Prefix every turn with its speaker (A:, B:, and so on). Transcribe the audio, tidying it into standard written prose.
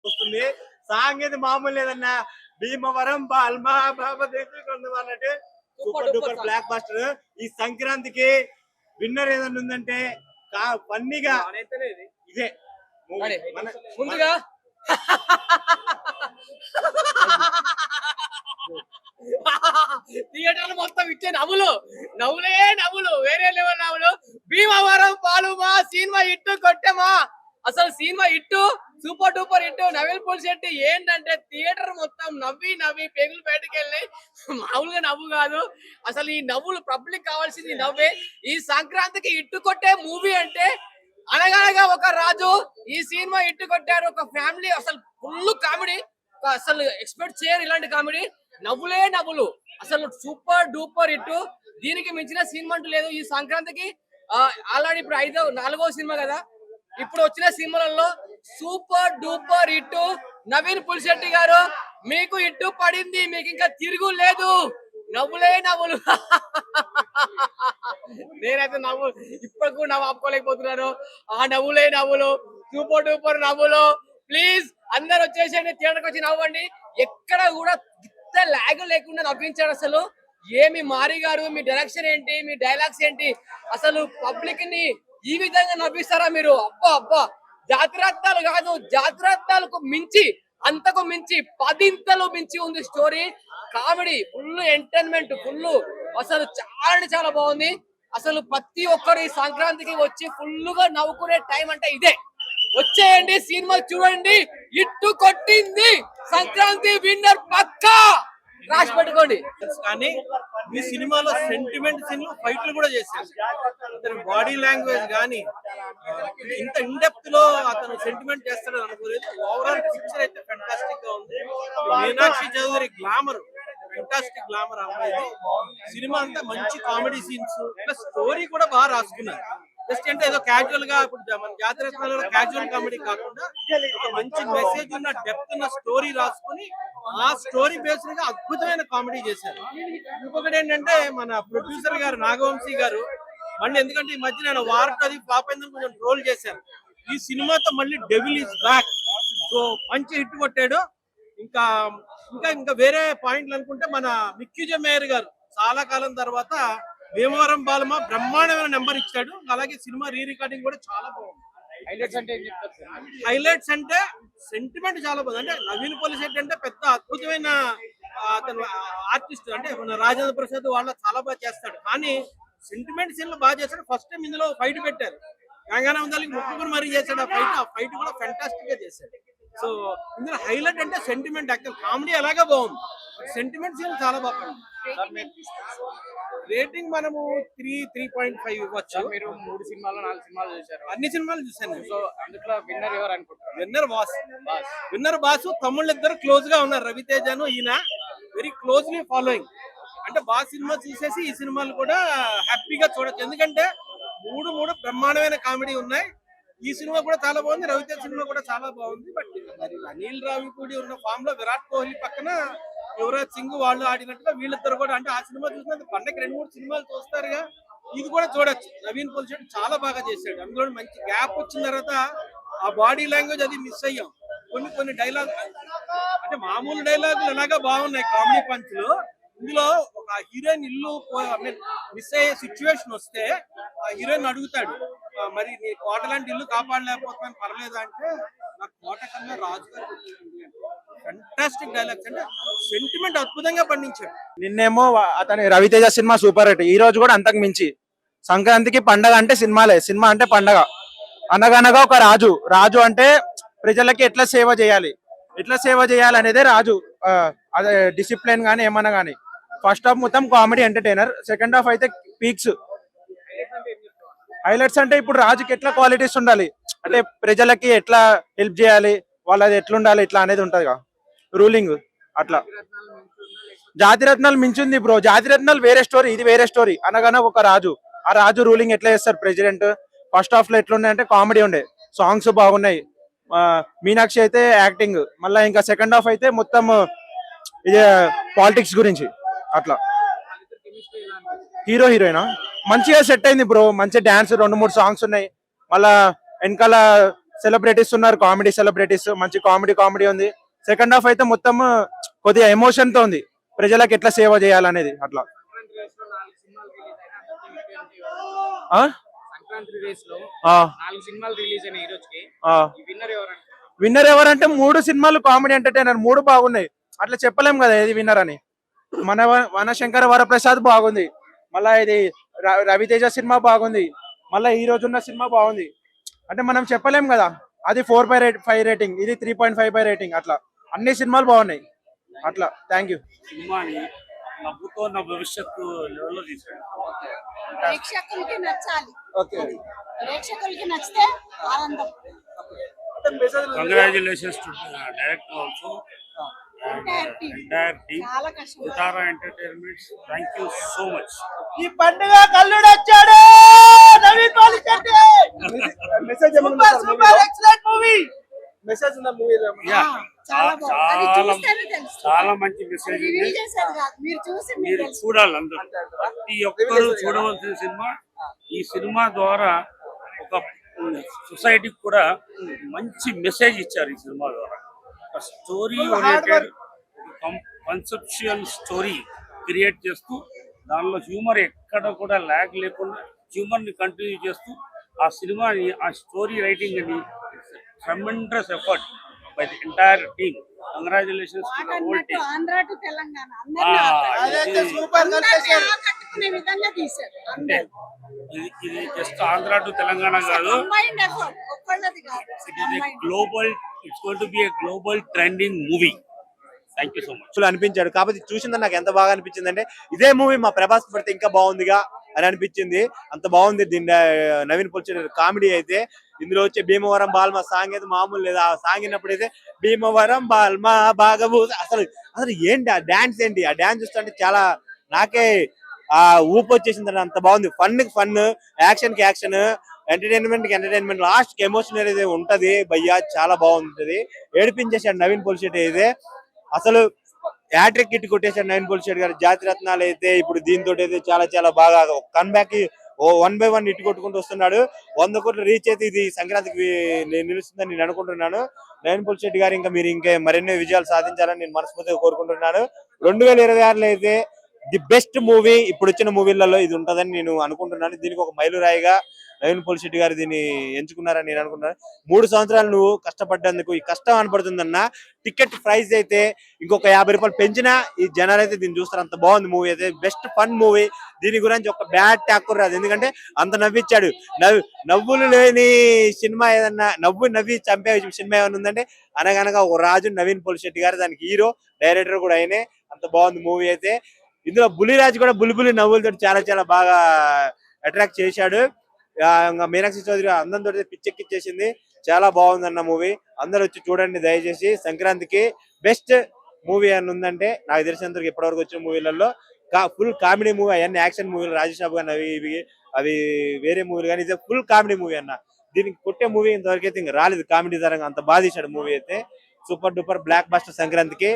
A: వస్తుంది. సాంగ్ ఇది మామూలు లేదన్నా. భీమవరం బాల్మా బాబా అన్నట్టు సూపర్ డూపర్ బ్లాక్ బస్టర్. ఈ సంక్రాంతికి విన్నర్ ఏదన్నా ఉందంటే ఫన్నీగా ఇదే
B: ముందుగా థియేటర్లు మొత్తం ఇచ్చే నవ్వులే వేరే లెవెల్ నవ్వులు. భీమవరం పాలుమా సినిమా ఇట్టు కొట్టమా, అసలు సినిమా ఇట్టు సూపర్ డూపర్ ఇట్టు. నవీన్ పులిశెట్టి ఏంటంటే థియేటర్ మొత్తం నవ్వి పెగులు బయటకు వెళ్ళి మామూలుగా నవ్వు కాదు. అసలు ఈ నవ్వులు పబ్లిక్ కావాల్సింది నవ్వే. ఈ సంక్రాంతికి ఇట్టు కొట్టే మూవీ అంటే అనగనగా ఒక రాజు. ఈ సినిమా ఇట్టు కొట్టారు. ఒక ఫ్యామిలీ అసలు ఫుల్ కామెడీ. అసలు ఎక్స్పెక్ట్ చేయరు ఇలాంటి కామెడీ. నవ్వులు అసలు సూపర్ డూపర్ ఇట్టు. దీనికి మించిన సినిమా అంటూ లేదు. ఈ సంక్రాంతికి ఆల్రెడీ ఇప్పుడు 4వ సినిమా కదా. ఇప్పుడు వచ్చిన సినిమాలలో సూపర్ డూపర్ ఇట్టు. నవీన్ పులిశెట్టి గారు మీకు ఇట్టు పడింది, మీకు ఇంకా తిరుగు లేదు. నవ్వులు నేనైతే ఇప్పటికూ నవ్వు ఆపుకోలేకపోతున్నాను. ఆ నవ్వులు సూపర్ డూపర్ నవ్వులు. ప్లీజ్ అందరు వచ్చేసండి, థియేటర్కి వచ్చి నవ్వండి. ఎక్కడ కూడా లాగ్ లేకుండా నవ్వించాడు. అసలు ఏమి మారి గారు, మీ డైరెక్షన్ ఏంటి, మీ డైలాగ్స్ ఏంటి, అసలు పబ్లిక్ ని ఈ విధంగా నవ్విస్తారా మీరు? అబ్బా జాతిరత్నాలు కాదు, జాతిరత్నాలకు మించి అంతకు మించి 10 మించి ఉంది story. Comedy full, entertainment full. అసలు చాలా బాగుంది. అసలు ప్రతి ఒక్కరు ఈ సంక్రాంతికి వచ్చి ఫుల్ గా నవ్వుకునే టైం అంటే ఇదే. వచ్చేయండి, సినిమా చూడండి. ఇట్టు కొట్టింది, సంక్రాంతి విన్నర్ పక్కా. రాసి పెట్టుకోండి.
C: కానీ ఈ సినిమాలో సెంటిమెంట్ సీన్లు ఫైట్లు కూడా చేశారు. అతని బాడీ లాంగ్వేజ్ కానీ ఇంత ఇన్డెప్త్ లో అతను సెంటిమెంట్ చేస్తాడని అనుకోలేదు. ఓవరాల్ పిక్చర్ అయితే ఫెంటాస్టిక్ గా ఉంది. Meenakshi Chaudhary glamour, fantastic glamour అమ్మాయి. సినిమా అంతా మంచి కామెడీ సీన్స్ ప్లస్ స్టోరీ కూడా బాగా రాసుకున్నారు. జస్ట్ అంటే ఏదో క్యాజువల్ గా ఇప్పుడు మన జాతరత్నాలలో క్యాజువల్ కామెడీ కాకుండా ఒక మంచి మెసేజ్ ఉన్న డెప్త్ ఉన్న స్టోరీ రాసుకుని ఆ స్టోరీ బేస్డ్ గా అద్భుతమైన కామెడీ చేశారు. ఇంకొకటి ఏంటంటే మన ప్రొడ్యూసర్ గారు నాగవంశీ గారు మళ్ళీ, ఎందుకంటే ఈ మధ్య నేను వార్త అది పాప కొంచెం ట్రోల్ చేశారు. ఈ సినిమాతో మళ్ళీ డెవిల్ ఈజ్ బ్యాక్. సో మంచి హిట్ కొట్టాడు. ఇంకా ఇంకా ఇంకా వేరే పాయింట్లు అనుకుంటే మన మిక్కీ మేయర్ గారు చాలా కాలం తర్వాత భీమవరం బాలమ బ్రహ్మాండమైన నెంబర్ ఇచ్చాడు. అలాగే సినిమా రీ రికార్డింగ్ కూడా చాలా బాగుంది. హైలైట్స్ అంటే సెంటిమెంట్ చాలా బాగుంది. అంటే నవీన్ పులిశెట్టి అంటే పెద్ద అద్భుతమైన అతను ఆర్టిస్ట్. అంటే మన రాజేంద్ర ప్రసాద్ వాళ్ళ చాలా బాగా చేస్తాడు. కానీ సెంటిమెంట్ సీన్లు బాగా చేస్తాడు. ఫస్ట్ టైం ఇందులో ఫైట్ పెట్టారు. తెలంగాణ ఉందాలకి ముక్కుని మరీ చేశాడు. ఆ ఫైట్ కూడా ఫెంటాస్టిక్ గా చేశాడు. సో ఇందులో హైలైట్ అంటే సెంటిమెంట్. యాక్చువల్ కామెడీ అలాగే బాగుంది, సెంటిమెంట్ సీన్ చాలా బాగుంది. రేటింగ్ మనము 3.5 ఇవ్వచ్చు.
B: మీరు 3 సినిమాలు 4 సినిమాలు చూశారు.
C: అన్ని సినిమాలు చూసాను.
B: సో అందులో విన్నర్ ఎవరు అనుకుంటారు?
C: Winner boss. తమ్ముళ్ళు ఇద్దరు క్లోజ్ గా ఉన్నారు. రవితేజను ఈయన వెరీ క్లోజ్లీ ఫాలోయింగ్. అంటే బాస్ సినిమా చూసేసి ఈ సినిమాలు కూడా హ్యాపీగా చూడొచ్చు. ఎందుకంటే మూడు బ్రహ్మాండమైన కామెడీ ఉన్నాయి. ఈ సినిమా కూడా చాలా బాగుంది. రవితేజ సినిమా కూడా చాలా బాగుంది. బట్ మరి అనిల్ రావిపూడి ఉన్న ఫామ్ లో విరాట్ కోహ్లీ పక్కన యువరాజ్ సింగ్ వాళ్ళు ఆడినట్టుగా వీళ్ళిద్దరు కూడా, అంటే ఆ సినిమా చూసినందుకు పండగ 2-3 సినిమాలు చూస్తారుగా, ఇది కూడా చూడొచ్చు. నవీన్ పులిశెట్టి చాలా బాగా చేశాడు. అందులో మంచి గ్యాప్ వచ్చిన తర్వాత ఆ బాడీ లాంగ్వేజ్ అది మిస్ అయ్యాం. కొన్ని డైలాగ్ అంటే మామూలు డైలాగులు ఎలాగా బాగున్నాయి కామెడీ పంచులు. ఇందులో ఒక హీరోయిన్ ఇల్లు మిస్ అయ్యే సిచ్యువేషన్ వస్తే ఆ హీరోయిన్ అడుగుతాడు, మరి నీ కోట లాంటి ఇల్లు కాపాడలేకపోతున్నాను పర్లేదా అంటే, నా కోట కన్నా రాజుగారు. Fantastic dialogues. అంటే సెంటిమెంట్ అద్భుతంగా పండించాడు.
D: నిన్నేమో అతని రవితేజ సినిమా సూపర్ హిట్. ఈ రోజు కూడా అంతకు మించి. సంక్రాంతికి పండగ అంటే సినిమాలే, సినిమా అంటే పండగ. అనగనగా ఒక రాజు అంటే ప్రజలకి ఎట్లా సేవ చేయాలి అనేదే రాజు. అదే డిసిప్లిన్ గానీ ఏమన్నా గానీ. ఫస్ట్ హాఫ్ మొత్తం కామెడీ ఎంటర్టైనర్, సెకండ్ హాఫ్ అయితే పీక్స్. హైలైట్స్ అంటే ఇప్పుడు రాజుకి ఎట్లా క్వాలిటీస్ ఉండాలి, అంటే ప్రజలకి ఎట్లా హెల్ప్ చేయాలి, వాళ్ళది ఎట్లుండాలి, ఇట్లా అనేది ఉంటదిగా రూలింగ్. అట్లా జాతిరత్నాలు మించింది బ్రో. జాతిరత్నాలు వేరే స్టోరీ, ఇది వేరే స్టోరీ. అనగానగా ఒక రాజు, ఆ రాజు రూలింగ్ ఎట్లా చేస్తారు ప్రెసిడెంట్. ఫస్ట్ హాఫ్ లో ఎట్లున్నాయి అంటే కామెడీ ఉండే, సాంగ్స్ బాగున్నాయి. మీనాక్షి అయితే యాక్టింగ్. మళ్ళీ ఇంకా సెకండ్ హాఫ్ అయితే మొత్తం ఇది పాలిటిక్స్ గురించి. అట్లా హీరోయినా మంచిగా సెట్ అయింది బ్రో. మంచి డాన్స్, 2-3 సాంగ్స్ ఉన్నాయి. మళ్ళా వెనకాల సెలబ్రిటీస్ ఉన్నారు, కామెడీ సెలబ్రిటీస్, మంచి కామెడీ ఉంది. సెకండ్ హాఫ్ అయితే మొత్తం కొద్దిగా ఎమోషన్ తో ఉంది, ప్రజలకు ఎట్లా సేవ చేయాలనేది అట్లా. ఆ?
B: సంక్రాంతి రేస్ లో
D: ఆ,
B: 4 సినిమాలు రిలీజ్ అయినాయి ఈ రోజుకి.
D: ఆ.
B: ఈ విన్నర్ ఎవరంటే
D: విన్నర్ ఎవరంటే 3 సినిమాలు కామెడీ ఎంటర్టైనర్, 3 బాగున్నాయి. అట్లా చెప్పలేం కదా ఏది విన్నర్ అని. వనశంకర వరప్రసాద్ బాగుంది, మళ్ళా ఇది రవితేజ సినిమా బాగుంది, మళ్ళా ఈ రోజు ఉన్న సినిమా బాగుంది. అంటే మనం చెప్పలేం కదా, అది 4/5 రేటింగ్, ఇది 3.5 రేటింగ్. అట్లా అన్ని సినిమాలు బాగున్నాయి అట్లా. Thank you.
E: సినిమాని నవ్వుతో నా భవిష్యత్తు లెవెల్లో తీసాడు.
F: ప్రేక్షకులకి నచ్చాలి. ప్రేక్షకులకి నచ్చితే ఆనందం.
E: Congratulations to director also
F: entire team
E: entire team
F: చాలా కష్టపడ్డారు.
E: Sithara entertainments. Thank you so much.
D: ఈ పండుగ కల్లుడు వచ్చాడు, Naveen Polishetty. Message super excellent movie. Message ఉన్న మూవీ.
F: చాలా బాగుంది. అది
E: చాలా
F: చూస్తేనే తెలుస్తుంది.
E: చాలా మంచి మెసేజ్ ఉంది.
F: రివీల్ చేసేది కాదు, మీరు చూసి మీకు
E: మీరు
F: తెలుస్తుంది.
E: చూడాలి, అందరూ ప్రతి ఒక్కరూ చూడవలసిన సినిమా. ఈ సినిమా ద్వారా ఒక సొసైటీకి కూడా మంచి మెసేజ్ ఇచ్చారు ఈ సినిమా ద్వారా. ఒక story oriented conceptual story create చేస్తూ దానిలో హ్యూమర్ ఎక్కడ కూడా ల్యాగ్ లేకుండా హ్యూమర్ ని కంటిన్యూ చేస్తూ ఆ సినిమాని, ఆ స్టోరీ రైటింగ్ అని tremendous effort by the entire team. Congratulations to the whole
F: అన్నట్టు
E: టీమ్.
F: ఆంధ్ర టు తెలంగాణ అందరినీ ఆకట్టుకునే విధంగా తీశారు.
E: అంటే ఇది జస్ట్ ఆంధ్ర టు తెలంగాణ కాదు,
F: కంబైన్డ్ ఎఫర్ట్, ఒక్కళ్ళది కాదు.
E: it is a global, it's going to be a global trending movie. Thank you so much.
A: అనిపించాడు. కాబట్టి చూసింది నాకు ఎంత బాగా అనిపించింది అంటే, ఇదే మూవీ మా ప్రభాస్ పడితే ఇంకా బాగుందిగా అని అనిపించింది. అంత బాగుంది. దీన్ని నవీన్ పొల్చెట్టి కామెడీ అయితే, ఇందులో వచ్చే భీమవరం బాల్మా సాంగ్ అయితే మామూలు లేదు. ఆ సాంగ్ విన్నప్పుడైతే భీమవరం బాల్మా బాగబు, అసలు అసలు ఏంటి ఆ డాన్స్, ఏంటి ఆ డాన్స్ చూస్తుంటే చాలా నాకే ఆ ఊపు వచ్చేసింది. అంత బాగుంది. ఫన్ కి ఫన్, యాక్షన్ కి యాక్షన్, ఎంటర్టైన్మెంట్ కి ఎంటర్టైన్మెంట్, లాస్ట్ కి ఎమోషన్ అనేది ఉంటది భయ్యా, చాలా బాగుంటది. ఏడిపించేసాడు నవీన్ పొల్చెట్టి అయితే. అసలు హ్యాట్రిక్ కిట్ కొట్టేశాడు నవీన్ పొల్చెట్టి గారు. జాతి రత్నాలు అయితే ఇప్పుడు దీంతో అయితే చాలా చాలా బాగా కన్బ్యాక్ 1 by 1 ఇటు కొట్టుకుంటూ వస్తున్నాడు. 100 కోట్లు రీచ్ అయితే ఇది సంక్రాంతికి నిలుస్తుందని నేను అనుకుంటున్నాను. నవీన్ పొల్చెట్టి గారు ఇంకా మీరు ఇంకా మరిన్ని విజయాలు సాధించాలని నేను మనస్ఫూర్తిగా కోరుకుంటున్నాను. 2026లో అయితే ది బెస్ట్ మూవీ ఇప్పుడు వచ్చిన మూవీలలో ఇది ఉంటదని నేను అనుకుంటున్నాను. దీనికి ఒక మైలురాయిగా నవీన్ పొల్చెట్టి గారు దీన్ని ఎంచుకున్నారని నేను అనుకుంటున్నాను. 3 సంవత్సరాలు నువ్వు కష్టపడ్డందుకు ఈ కష్టం అనపడుతుందన్న. టికెట్ ప్రైస్ అయితే ఇంకొక 50 రూపాయలు పెంచినా ఈ జనాలు అయితే దీన్ని చూస్తారు. అంత బాగుంది మూవీ అయితే. Best fun movie. దీని గురించి ఒక బ్యాడ్ టాక్ రాదు, ఎందుకంటే అంత నవ్విచ్చాడు. నవ్వులు లేని సినిమా ఏదన్నా, నవ్వి చంపే సినిమా ఏమైనా ఉందంటే అనగనగా ఒక రాజు నవీన్ పొల్చెట్టి గారు, దానికి హీరో డైరెక్టర్ కూడా అయినే. అంత బాగుంది మూవీ అయితే. ఇందులో బుల్లిరాజు కూడా బుల్లి నవ్వులతో చాలా చాలా బాగా అట్రాక్ట్ చేశాడు. ఇంకా మీనాక్షి చౌదరి అందంతో పిచ్చెక్కిచ్చేసింది. చాలా బాగుంది అన్న మూవీ. అందరూ వచ్చి చూడండి దయచేసి. సంక్రాంతికి బెస్ట్ మూవీ అని ఉందంటే నాకు తెలిసినంతవరకు ఇప్పటివరకు వచ్చిన మూవీలలో ఫుల్ కామెడీ మూవీ. అవన్నీ యాక్షన్ మూవీలు రాజేషాబు కానీ అవి వేరే మూవీలు కానీ, ఇది ఫుల్ కామెడీ మూవీ అన్న. దీనికి కొట్టే మూవీ ఇంతవరకు అయితే ఇంకా రాలేదు కామెడీ తరంగా. అంత బాగా తీశాడు మూవీ అయితే. సూపర్ డూపర్ బ్లాక్ బస్టర్ సంక్రాంతికి.